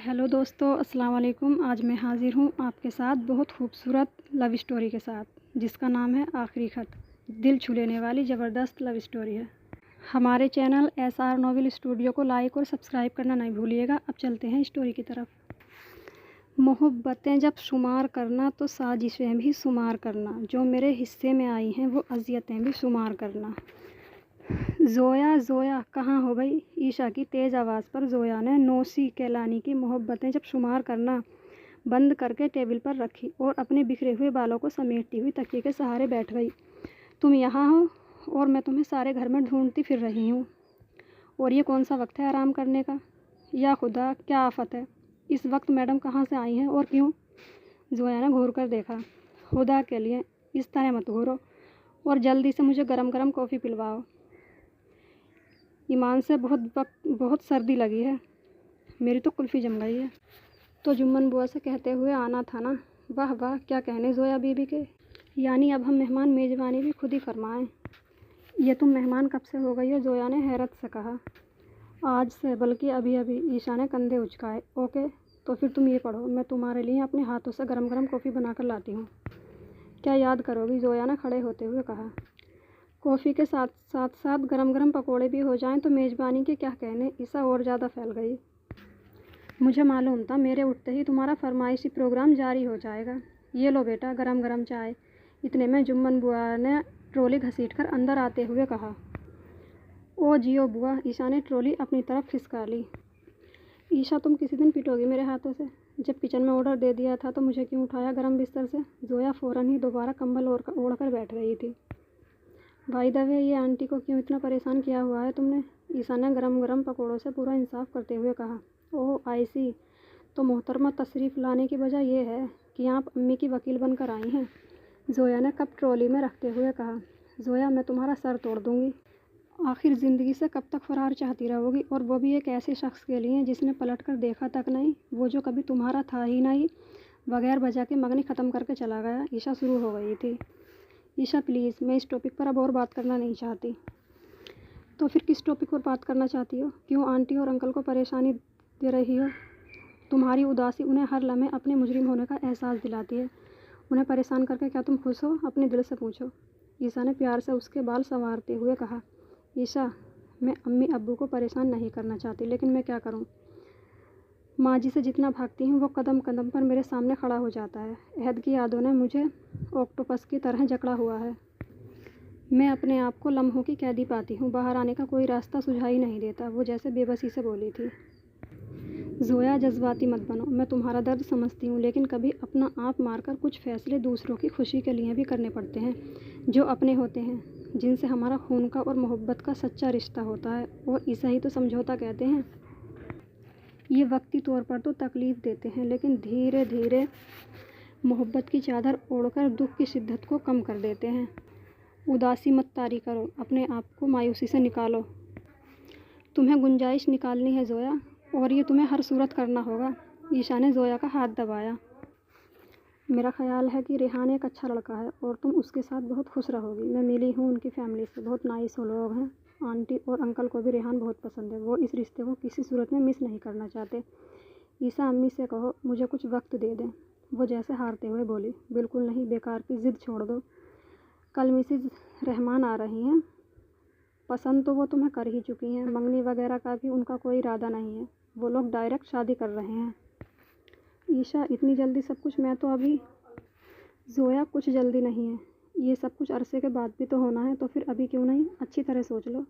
Hello दोस्तों, अस्सलाम वालेकुम। आज मैं हाज़िर हूँ आपके साथ बहुत खूबसूरत लव स्टोरी के साथ, जिसका नाम है आखिरी ख़त। दिल छू लेने वाली ज़बरदस्त लव स्टोरी है। हमारे चैनल SR नोवेल स्टूडियो को लाइक और सब्सक्राइब करना नहीं भूलिएगा। अब चलते हैं स्टोरी की तरफ। मोहब्बतें जब शुमार करना तो साजिशें भी शुमार करना, जो मेरे हिस्से में आई हैं वो अज़ियतें भी शुमार करना। ज़ोया ज़ोया कहाँ हो गई? ईशा की तेज़ आवाज़ पर ज़ोया ने नौशी केलानी की मोहब्बतें जब शुमार करना बंद करके टेबल पर रखी और अपने बिखरे हुए बालों को समेटती हुई तकिए के सहारे बैठ गई। तुम यहाँ हो और मैं तुम्हें सारे घर में ढूंढती फिर रही हूँ। और ये कौन सा वक्त है आराम करने का? या खुदा, क्या आफत है? इस वक्त मैडम कहाँ से आई हैं और क्यों? ज़ोया ने घूर कर देखा। खुदा के लिए इस तरह मत घूरो और जल्दी से मुझे गरम गरम कॉफ़ी पिलवाओ। ईमान से बहुत सर्दी लगी है। मेरी तो कुल्फ़ी जम गई है। तो जुम्मन बुआ से कहते हुए आना था ना। वाह वाह, क्या कहने ज़ोया बीबी के। यानी अब हम मेहमान मेज़बानी भी खुद ही फरमाएं। ये तुम मेहमान कब से हो गई हो? ज़ोया ने हैरत से कहा। आज से, बल्कि अभी अभी। ईशा ने कंधे उचकाए। ओके, तो फिर तुम ये पढ़ो, मैं तुम्हारे लिए अपने हाथों से गरम गरम कॉफ़ी बना कर लाती हूँ। क्या याद करोगी? ज़ोया ने खड़े होते हुए कहा। कॉफ़ी के साथ गरम गरम पकोड़े भी हो जाएं तो मेज़बानी के क्या कहने। ईशा और ज़्यादा फैल गई। मुझे मालूम था मेरे उठते ही तुम्हारा फरमाइशी प्रोग्राम जारी हो जाएगा। ये लो बेटा, गरम गरम चाय। इतने में जुम्मन बुआ ने ट्रॉली घसीटकर अंदर आते हुए कहा। ओ जियो बुआ। ईशा ने ट्रॉली अपनी तरफ खिसका ली। ईशा, तुम किसी दिन पिटोगी मेरे हाथों से। जब किचन में ऑर्डर दे दिया था तो मुझे क्यों उठाया गरम बिस्तर से? ज़ोया फ़ौरन ही दोबारा कंबल ओढ़ कर बैठ गई थी। भाई दवे, ये आंटी को क्यों इतना परेशान किया हुआ है तुमने? ईशा ने गरम गरम पकौड़ों से पूरा इंसाफ करते हुए कहा। ओह आई सी, तो मोहतरमा तशरीफ़ लाने की वजह यह है कि आप अम्मी की वकील बनकर आई हैं। ज़ोया ने कप ट्रॉली में रखते हुए कहा। ज़ोया, मैं तुम्हारा सर तोड़ दूँगी। आखिर ज़िंदगी से कब तक फ़रार चाहती रहोगी, और वो भी एक ऐसे शख्स के लिए जिसने पलट कर देखा तक नहीं, वो जो कभी तुम्हारा था ही नहीं। बगैर वजह के मगनी ख़त्म करके चला गया। ईशा शुरू हो गई थी। ईशा प्लीज़, मैं इस टॉपिक पर अब और बात करना नहीं चाहती। तो फिर किस टॉपिक पर बात करना चाहती हो? क्यों आंटी और अंकल को परेशानी दे रही हो? तुम्हारी उदासी उन्हें हर लम्हे अपने मुजरिम होने का एहसास दिलाती है। उन्हें परेशान करके क्या तुम खुश हो? अपने दिल से पूछो। ईशा ने प्यार से उसके बाल संवारते हुए कहा। ईशा, मैं अम्मी अब्बू को परेशान नहीं करना चाहती, लेकिन मैं क्या करूं? माँ जी से जितना भागती हूँ वो कदम कदम पर मेरे सामने खड़ा हो जाता है। अहद की यादों ने मुझे ऑक्टोपस की तरह जकड़ा हुआ है। मैं अपने आप को लम्हों की कैदी पाती हूँ। बाहर आने का कोई रास्ता सुझाई नहीं देता। वो जैसे बेबसी से बोली थी। ज़ोया, जज्बाती मत बनो। मैं तुम्हारा दर्द समझती हूँ, लेकिन कभी अपना आप मारकर कुछ फ़ैसले दूसरों की खुशी के लिए भी करने पड़ते हैं, जो अपने होते हैं, जिनसे हमारा खून का और मोहब्बत का सच्चा रिश्ता होता है। और इसे ही तो समझौता कहते हैं। ये वक्ती तौर पर तो तकलीफ़ देते हैं, लेकिन धीरे धीरे मोहब्बत की चादर ओढ़कर दुख की शिद्दत को कम कर देते हैं। उदासी मत तारी करो, अपने आप को मायूसी से निकालो। तुम्हें गुंजाइश निकालनी है ज़ोया, और ये तुम्हें हर सूरत करना होगा। ईशा ने ज़ोया का हाथ दबाया। मेरा ख़्याल है कि रेहान एक अच्छा लड़का है और तुम उसके साथ बहुत खुश रहोगी। मैं मिली हूँ उनकी फैमिली से, बहुत नाइस लोग हैं। आंटी और अंकल को भी रेहान बहुत पसंद है। वो इस रिश्ते को किसी सूरत में मिस नहीं करना चाहते। ईशा, अम्मी से कहो मुझे कुछ वक्त दे दें। वो जैसे हारते हुए बोली। बिल्कुल नहीं, बेकार की ज़िद छोड़ दो। कल मिसेज रहमान आ रही हैं। पसंद तो वो तुम्हें कर ही चुकी हैं। मंगनी वगैरह का भी उनका कोई इरादा नहीं है। वो लोग डायरेक्ट शादी कर रहे हैं। ईशा, इतनी जल्दी सब कुछ? मैं तो अभी। ज़ोया, कुछ जल्दी नहीं है। ये सब कुछ अरसे के बाद भी तो होना है, तो फिर अभी क्यों नहीं? अच्छी तरह सोच लो।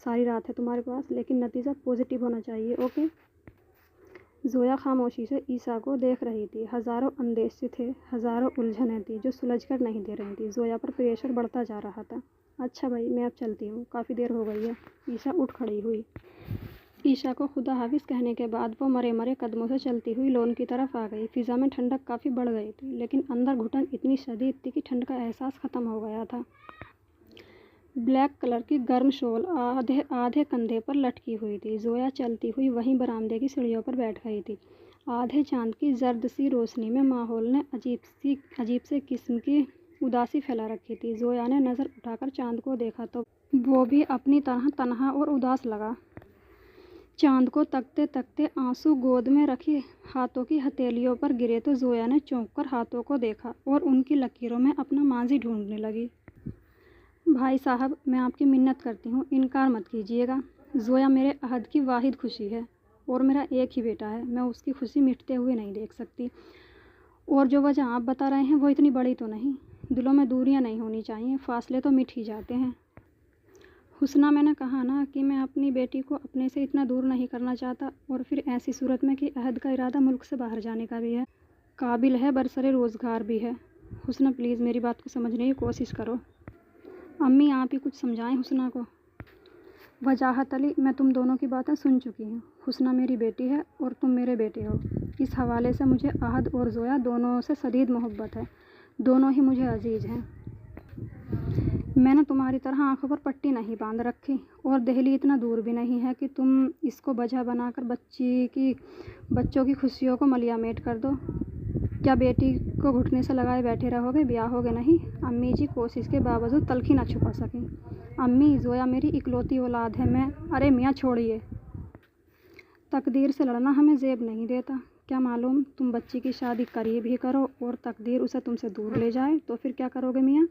सारी रात है तुम्हारे पास, लेकिन नतीजा पॉजिटिव होना चाहिए। ओके? ज़ोया खामोशी से ईशा को देख रही थी। हज़ारों अंदेशे थे, हज़ारों उलझनें थी जो सुलझ कर नहीं दे रही थी। ज़ोया पर प्रेशर बढ़ता जा रहा था। अच्छा भाई, मैं अब चलती हूँ, काफ़ी देर हो गई है। ईशा उठ खड़ी हुई। ईशा को खुदा हाफिज़ कहने के बाद वो मरे मरे कदमों से चलती हुई लॉन की तरफ आ गई। फ़िज़ा में ठंडक काफ़ी बढ़ गई थी, लेकिन अंदर घुटन इतनी शदीद थी कि ठंड का एहसास ख़त्म हो गया था। ब्लैक कलर की गर्म शॉल आधे कंधे पर लटकी हुई थी। ज़ोया चलती हुई वहीं बरामदे की सीढ़ियों पर बैठ गई थी। आधे चांद की जर्द सी रोशनी में माहौल ने अजीब से किस्म की उदासी फैला रखी थी। ज़ोया ने नज़र उठाकर चांद को देखा तो वो भी अपनी तरह तन्हा और उदास लगा। चांद को तकते तकते आंसू गोद में रखे हाथों की हथेलियों पर गिरे तो जोया ने चौंक कर हाथों को देखा और उनकी लकीरों में अपना मांझी ढूंढने लगी। भाई साहब, मैं आपकी मिन्नत करती हूँ, इनकार मत कीजिएगा। जोया मेरे अहद की वाहिद खुशी है और मेरा एक ही बेटा है। मैं उसकी खुशी मिटते हुए नहीं देख सकती। और जो वजह आप बता रहे हैं वो इतनी बड़ी तो नहीं। दिलों में दूरियां नहीं होनी चाहिए, फासले तो मिट ही जाते हैं। हुस्ना, मैंने कहा ना कि मैं अपनी बेटी को अपने से इतना दूर नहीं करना चाहता, और फिर ऐसी सूरत में कि अहद का इरादा मुल्क से बाहर जाने का भी है, काबिल है, बरसरे रोज़गार भी है। हुस्ना प्लीज़ मेरी बात को समझने की कोशिश करो। अम्मी आप ही कुछ समझाएं हुस्ना को। वजाहत अली, मैं तुम दोनों की बातें सुन चुकी हूँ। हुस्ना मेरी बेटी है और तुम मेरे बेटे हो। इस हवाले से मुझे अहद और जोया दोनों से शदीद मोहब्बत है। दोनों ही मुझे अजीज़ हैं। मैंने तुम्हारी तरह आंखों पर पट्टी नहीं बांध रखी, और दहली इतना दूर भी नहीं है कि तुम इसको वजह बनाकर बच्चों की खुशियों को मलियामेट कर दो। क्या बेटी को घुटने से लगाए बैठे रहोगे, ब्याहोगे नहीं? अम्मी जी कोशिश के बावजूद तलखी न छुपा सकें। अम्मी, जोया मेरी इकलौती औलाद है। मैं अरे मियाँ छोड़िए। तकदीर से लड़ना हमें ज़ेब नहीं देता। क्या मालूम तुम बच्ची की शादी करीब ही करो और तकदीर उसे तुमसे दूर ले जाए, तो फिर क्या करोगे मियाँ?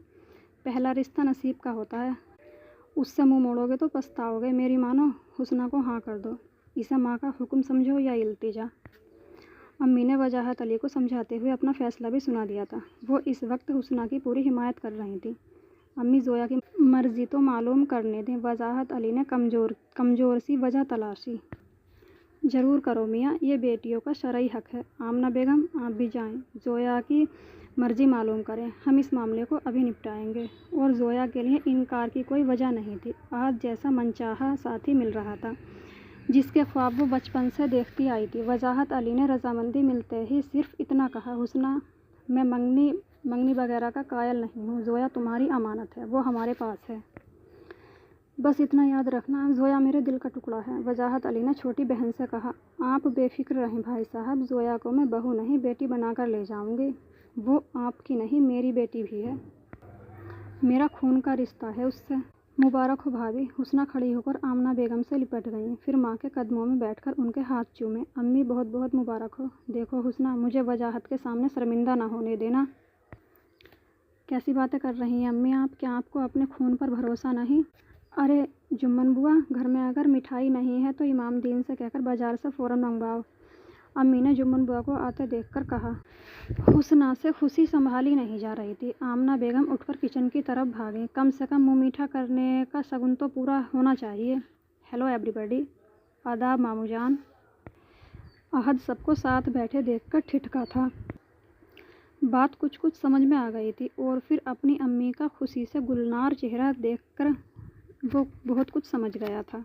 पहला रिश्ता नसीब का होता है, उससे मुंह मोड़ोगे तो पछताओगे। मेरी मानो, हुस्ना को हाँ कर दो। इसे माँ का हुक्म समझो या इल्तिजा। अम्मी ने वजाहत अली को समझाते हुए अपना फ़ैसला भी सुना दिया था। वो इस वक्त हुस्ना की पूरी हिमायत कर रही थी। अम्मी, जोया की मर्ज़ी तो मालूम करने दें। वजाहत अली ने कमज़ोर सी वजह तलाशी। ज़रूर करो मियाँ, ये बेटियों का शरई हक है। आमना बेगम, आप भी जाएं, जोया की मर्ज़ी मालूम करें। हम इस मामले को अभी निपटाएंगे। और जोया के लिए इनकार की कोई वजह नहीं थी। आज जैसा मनचाहा साथी मिल रहा था, जिसके ख्वाब वो बचपन से देखती आई थी। वजाहत अली ने रजामंदी मिलते ही सिर्फ इतना कहा, हुस्ना, मैं मंगनी वगैरह का कायल नहीं हूँ। जोया तुम्हारी अमानत है, वो हमारे पास है। बस इतना याद रखना, जोया मेरे दिल का टुकड़ा है। वजाहत अली ने छोटी बहन से कहा। आप बेफिक्र रहें भाई साहब, जोया को मैं बहू नहीं बेटी बनाकर ले जाऊंगी। वो आपकी नहीं, मेरी बेटी भी है। मेरा खून का रिश्ता है उससे। मुबारक हो भाभी। हुस्ना खड़ी होकर आमना बेगम से लिपट गई, फिर माँ के कदमों में बैठकर उनके हाथ चूमे। अम्मी, बहुत बहुत मुबारक हो। देखो हुस्ना, मुझे वजाहत के सामने शर्मिंदा ना होने देना। कैसी बातें कर रही हैं अम्मी आप? क्या आपको अपने खून पर भरोसा नहीं? अरे जुम्मन बुआ, घर में अगर मिठाई नहीं है तो इमाम दीन से कहकर बाज़ार से फ़ौरन मंगवाओ। अम्मी ने जुम्मन बुआ को आते देखकर कहा। हुस्ना से खुशी संभाली नहीं जा रही थी। आमना बेगम उठकर किचन की तरफ भागी। कम से कम मुँह मीठा करने का शगुन तो पूरा होना चाहिए। हेलो एवरीबॉडी, आदाब मामू जान। अहद सबको साथ बैठे देखकर ठिठका था। बात कुछ कुछ समझ में आ गई थी, और फिर अपनी अम्मी का खुशी से गुलनार चेहरा देखकर वो बहुत कुछ समझ गया था।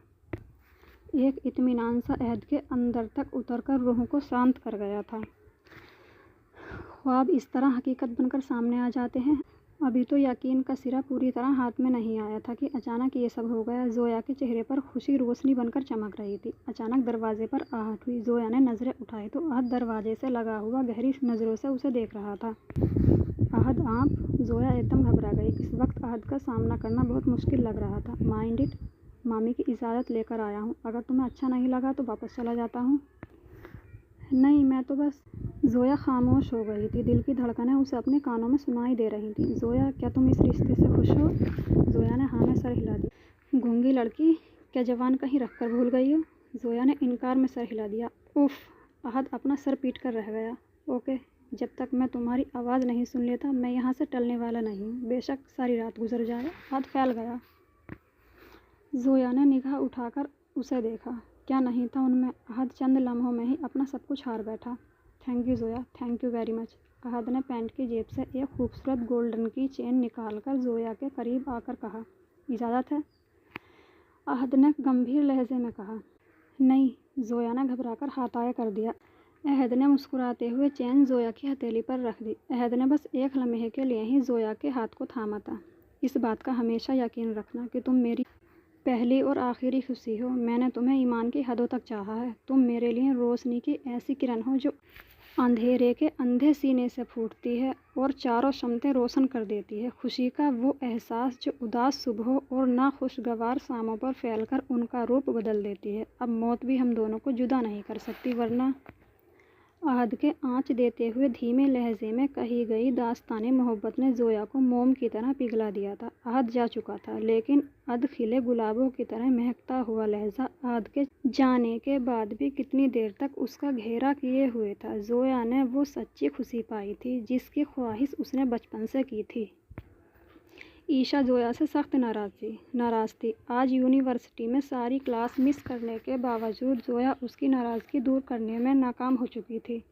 एक इत्मीनान सा अहद के अंदर तक उतरकर रूह को शांत कर गया था। ख्वाब इस तरह हकीकत बनकर सामने आ जाते हैं। अभी तो यकीन का सिरा पूरी तरह हाथ में नहीं आया था कि अचानक ये सब हो गया। जोया के चेहरे पर खुशी रोशनी बनकर चमक रही थी। अचानक दरवाजे पर आहट हुई। जोया ने नज़रें उठाई तो अहद दरवाजे से लगा हुआ गहरी नज़रों से उसे देख रहा था। अहद आप? जोया एकदम घबरा गई। इस वक्त अहद का सामना करना बहुत मुश्किल लग रहा था। माइंड इट, मामी की इजाज़त लेकर आया हूँ। अगर तुम्हें अच्छा नहीं लगा तो वापस चला जाता हूँ। नहीं, मैं तो बस। जोया खामोश हो गई थी। दिल की धड़कनें उसे अपने कानों में सुनाई दे रही थीं। जोया, क्या तुम इस रिश्ते से खुश हो? जोया ने हाँ में सर हिला दिया। गूंगी लड़की, क्या जवान कहीं रख कर भूल गई हो? जोया ने इनकार में सर हिला दिया। उफ! अहद अपना सर पीट कर रह गया। ओके, जब तक मैं तुम्हारी आवाज़ नहीं सुन लेता मैं यहाँ से टलने वाला नहीं हूँ, बेशक सारी रात गुजर जाए। अहद फैल गया। जोया ने निगाह उठाकर उसे देखा। क्या नहीं था उनमें? अहद चंद लम्हों में ही अपना सब कुछ हार बैठा। Thank you Zoya, thank you very much. Ahad ने पैंट की जेब से एक खूबसूरत गोल्डन की चेन निकालकर जोया के करीब आकर कहा। इजाज़त है? अहद ने गंभीर लहजे में कहा। नहीं, जोया ने घबराकर हाथ आया कर दिया। अहद ने मुस्कुराते हुए चेन जोया की हथेली पर रख दी। अहद ने बस एक लम्हे के लिए ही जोया के हाथ को थामा था। इस बात का हमेशा यकीन रखना कि तुम मेरी पहली और आखिरी खुशी हो। मैंने तुम्हें ईमान की हदों तक चाहा है। तुम मेरे लिए रोशनी की ऐसी किरण हो जो अंधेरे के अंधे सीने से फूटती है और चारों समतें रोशन कर देती है। खुशी का वो एहसास जो उदास सुबहों और नाखुशगवार शामों पर फैलकर उनका रूप बदल देती है। अब मौत भी हम दोनों को जुदा नहीं कर सकती, वरना आहद के आँच देते हुए धीमे लहजे में कही गई दास्ताने मोहब्बत ने जोया को मोम की तरह पिघला दिया था। आहद जा चुका था, लेकिन अध खिले गुलाबों की तरह महकता हुआ लहजा आहद के जाने के बाद भी कितनी देर तक उसका घेरा किए हुए था। जोया ने वो सच्ची खुशी पाई थी जिसकी ख्वाहिश उसने बचपन से की थी। ईशा जोया से सख्त नाराज़ थी। आज यूनिवर्सिटी में सारी क्लास मिस करने के बावजूद जोया उसकी नाराज़गी दूर करने में नाकाम हो चुकी थी।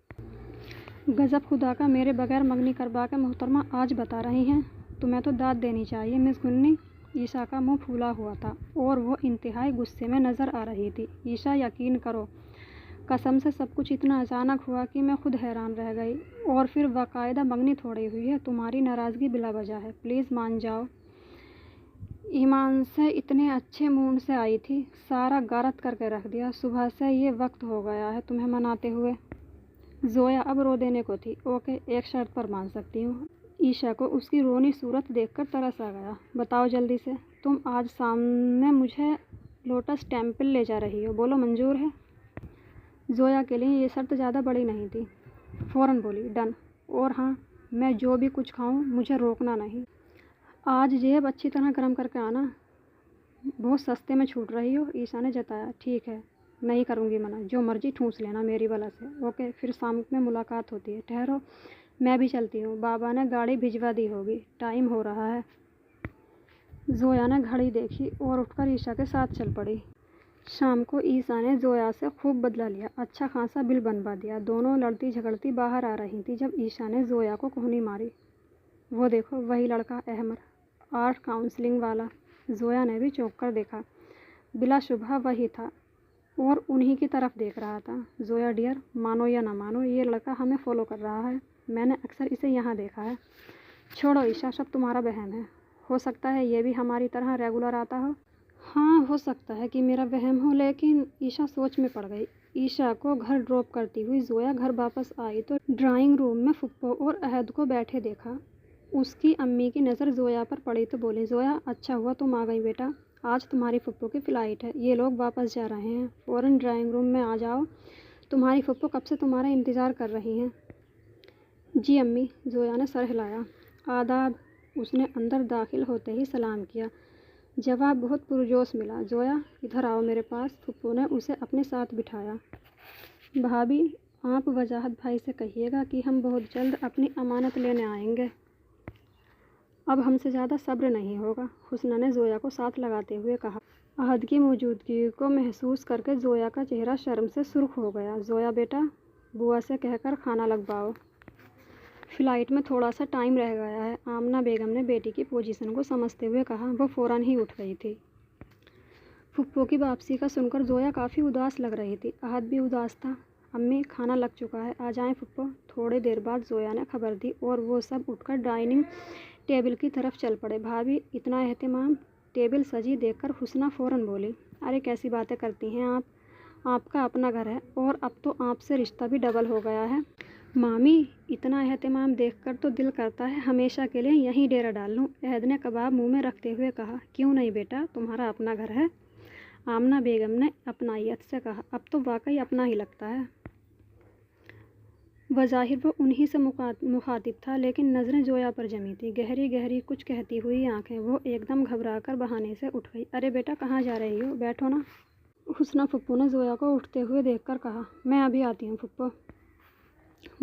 गजब खुदा का, मेरे बगैर मंगनी करवा के मोहतरमा आज बता रही हैं। तुम्हें तो दाद देनी चाहिए मिस गुन्नी। ईशा का मुंह फूला हुआ था और वो इंतहाई गुस्से में नज़र आ रही थी। ईशा, यकीन करो, कसम से सब कुछ इतना अचानक हुआ कि मैं खुद हैरान रह गई। और फिर बाकायदा मंगनी थोड़ी हुई है, तुम्हारी नाराज़गी बिला वजह है, प्लीज़ मान जाओ। ईमान से इतने अच्छे मूड से आई थी, सारा गारत करके रख दिया। सुबह से ये वक्त हो गया है तुम्हें मनाते हुए। जोया अब रो देने को थी। ओके, एक शर्त पर मान सकती हूँ। ईशा को उसकी रोनी सूरत देखकर तरस आ गया। बताओ जल्दी से, तुम आज सामने मुझे लोटस टेम्पल ले जा रही हो, बोलो मंजूर है? जोया के लिए ये शर्त ज़्यादा बड़ी नहीं थी। फ़ौरन बोली, डन। और हाँ, मैं जो भी कुछ खाऊं मुझे रोकना नहीं। आज जेब अच्छी तरह गर्म करके आना। बहुत सस्ते में छूट रही हो, ईशा ने जताया। ठीक है, नहीं करूँगी मना, जो मर्जी ठूस लेना मेरी वजह से। ओके, फिर शाम में मुलाकात होती है। ठहरो, मैं भी चलती हूँ, बाबा ने गाड़ी भिजवा दी होगी, टाइम हो रहा है। जोया ने घड़ी देखी और उठकर ईशा के साथ चल पड़ी। शाम को ईशा ने जोया से खूब बदला लिया, अच्छा खासा बिल बनवा दिया। दोनों लड़ती झगड़ती बाहर आ रही थी जब ईशा ने जोया को कोहनी मारी। वो देखो, वही लड़का अहमद, आर्ट काउंसलिंग वाला। जोया ने भी चौंक कर देखा। बिलाशुबह वही था और उन्हीं की तरफ देख रहा था। जोया डियर, मानो या ना मानो, ये लड़का हमें फॉलो कर रहा है। मैंने अक्सर इसे यहाँ देखा है। छोड़ो ईशा, सब तुम्हारा वहम है। हो सकता है ये भी हमारी तरह रेगुलर आता हो। हाँ, हो सकता है कि मेरा वहम हो, लेकिन ईशा सोच में पड़ गई। ईशा को घर ड्रॉप करती हुई जोया घर वापस आई तो ड्राइंग रूम में फुप्पो और अहद को बैठे देखा। उसकी अम्मी की नज़र जोया पर पड़ी तो बोली, जोया, अच्छा हुआ तुम आ गई बेटा, आज तुम्हारी फुप्पो की फ़्लाइट है, ये लोग वापस जा रहे हैं, फ़ौरन ड्राइंग रूम में आ जाओ, तुम्हारी फुप्पो कब से तुम्हारा इंतज़ार कर रही हैं। जी अम्मी, जोया ने सर हिलाया। आदाब, उसने अंदर दाखिल होते ही सलाम किया। जवाब बहुत पुरजोश मिला। जोया, इधर आओ मेरे पास। फुप्पो ने उसे अपने साथ बिठाया। भाभी, आप वजाहत भाई से कहिएगा कि हम बहुत जल्द अपनी अमानत लेने आएंगे। अब हमसे ज़्यादा सब्र नहीं होगा, हुस्ना ने जोया को साथ लगाते हुए कहा। अहद की मौजूदगी को महसूस करके जोया का चेहरा शर्म से सुर्ख हो गया। जोया बेटा, बुआ से कहकर खाना लगवाओ, फ़्लाइट में थोड़ा सा टाइम रह गया है, आमना बेगम ने बेटी की पोजीशन को समझते हुए कहा। वो फ़ौरन ही उठ गई थी। फुप्पो की वापसी का सुनकर जोया काफ़ी उदास लग रही थी। अहद भी उदास था। अम्मी, खाना लग चुका है, आ जाएं फुप्पो। थोड़ी देर बाद जोया ने खबर दी और वो सब उठकर डाइनिंग टेबल की तरफ चल पड़े। भाभी, इतना एहतमाम। टेबल सजी देखकर हुस्ना फ़ौरन बोली, अरे कैसी बातें करती हैं आप, आपका अपना घर है और अब तो आपसे रिश्ता भी डबल हो गया है। मामी, इतना एहतमाम देखकर तो दिल करता है हमेशा के लिए यहीं डेरा डाल लूँ, अहद ने कबाब मुंह में रखते हुए कहा। क्यों नहीं बेटा, तुम्हारा अपना घर है, आमना बेगम ने अपनाइयत से कहा। अब तो वाकई अपना ही लगता है। बज़ाहिर वो उन्हीं से मुखातिब था, लेकिन नज़रें जोया पर जमी थी, गहरी गहरी कुछ कहती हुई आंखें। वो एकदम घबरा कर बहाने से उठ गई। अरे बेटा, कहाँ जा रही हो, बैठो ना। हुस्ना फुप्पो ने जोया को उठते हुए देखकर कहा। मैं अभी आती हूँ फुप्पो।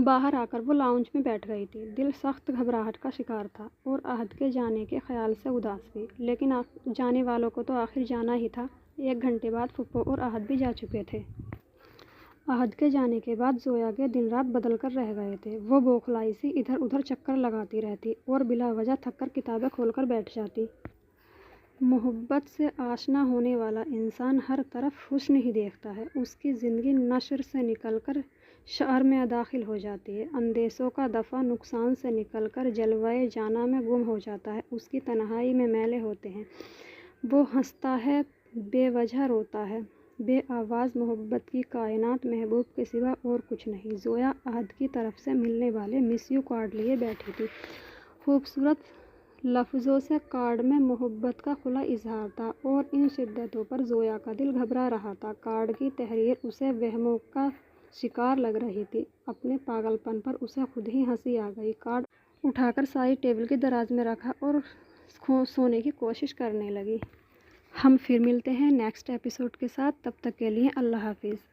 बाहर आकर वो लाउंज में बैठ गई थी। दिल सख्त घबराहट का शिकार था और अहद के जाने के ख्याल से उदास भी, लेकिन जाने वालों को तो आखिर जाना ही था। 1 घंटे बाद फुप्पो और अहद भी जा चुके थे। अहद के जाने के बाद जोया के दिन रात बदल कर रह गए थे। वो बौखलाई सी इधर उधर चक्कर लगाती रहती और बिला वजह थककर किताबें खोलकर बैठ जाती। मोहब्बत से आशना होने वाला इंसान हर तरफ हुस्न ही देखता है। उसकी ज़िंदगी नशर से निकलकर शहर में दाखिल हो जाती है। अंदेशों का दफ़ा नुकसान से निकलकर जलवाए जाना में गुम हो जाता है। उसकी तन्हाई में मेले होते हैं। वो हंसता है, बेवजह रोता है। بے آواز محبت کی کائنات محبوب کے سوا اور کچھ نہیں۔ زویا عہد کی طرف سے ملنے والے مس یو کارڈ لیے بیٹھی تھی۔ خوبصورت لفظوں سے کارڈ میں محبت کا کھلا اظہار تھا اور ان شدتوں پر زویا کا دل گھبرا رہا تھا۔ کارڈ کی تحریر اسے وہموں کا شکار لگ رہی تھی۔ اپنے پاگل پن پر اسے خود ہی ہنسی آ گئی۔ کارڈ اٹھا کر ساری ٹیبل کے دراز میں رکھا اور سونے کی کوشش کرنے لگی۔ ہم پھر ملتے ہیں نیکسٹ ایپیسوڈ کے ساتھ، تب تک کے لیے اللہ حافظ۔